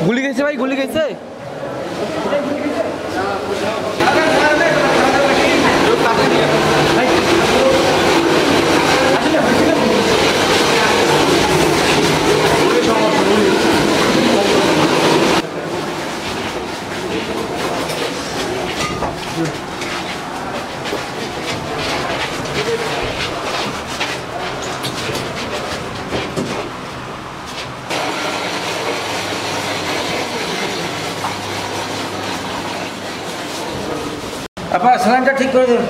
গুলি গেছে ভাই, গুলি গেছে। আপনার স্যালাইনটা ঠিক করে দিন।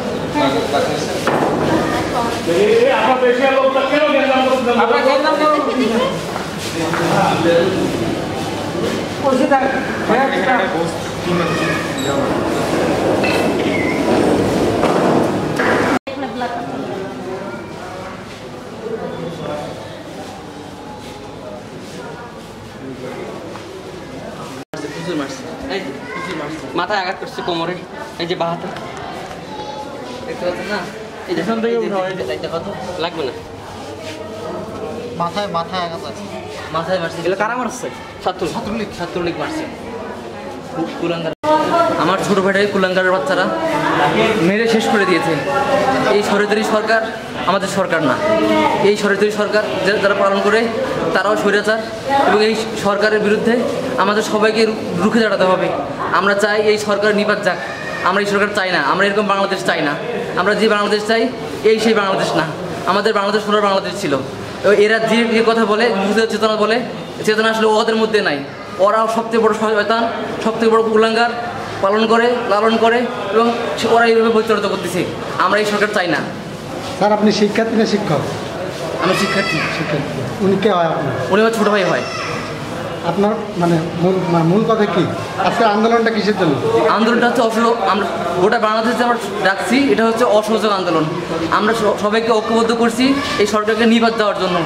মাথায় আঘাত করছে, কোমরে, এই যে বাহাতে দেখতে পাচ্ছেন না, এই যে লাগবে না, মাথায় আঘাত আছে, মাথায় মারছে। এগুলো কারা মারছে? ছাত্রলীগ মারছে। কুলাঙ্গার, আমার ছোট ভাইটাই কুলাঙ্গারের বাচ্চারা মেরে শেষ করে দিয়েছে। এই স্বৈরাচারী সরকার আমাদের সরকার না, এই স্বৈরাচারী সরকার যারা পালন করে তারাও স্বৈরাচার, এবং এই সরকারের বিরুদ্ধে আমাদের সবাইকে রুখে দাঁড়াতে হবে। আমরা চাই এই সরকার নিপাত যাক, আমরা এই সরকার চাই না, আমরা এরকম বাংলাদেশ চাই না। আমরা যে বাংলাদেশ চাই এই সেই বাংলাদেশ না, আমাদের বাংলাদেশ সোনার বাংলাদেশ ছিল। এরা যে কথা বলে মুক্তিযুদ্ধের চেতনা বলে, চেতনা আসলে ওদের মধ্যে নাই। ওরাও সবথেকে বড় শয়তান, সবথেকে বড় কুলাঙ্গার, পালন করে, লালন করে, এবং ওরা এইভাবে পরিচালিত করতেছে। আমরা এই সরকার চাই না। স্যার, আপনি শিক্ষার্থী না শিক্ষক? আমি শিক্ষার্থী। উনি কে হয় আপনার? উনি আমার ছোটো ভাই হয়। আপনার মানে মূল কথা কি? আজকে আন্দোলনটা কিসের জন্য? আন্দোলনটা হচ্ছে অসহযোগ। আমরা গোটা বাংলাদেশে আমরা ডাকছি, এটা হচ্ছে অসহযোগ আন্দোলন। আমরা সবাইকে ঐক্যবদ্ধ করছি এই সরকারকে নিপাত দেওয়ার জন্য।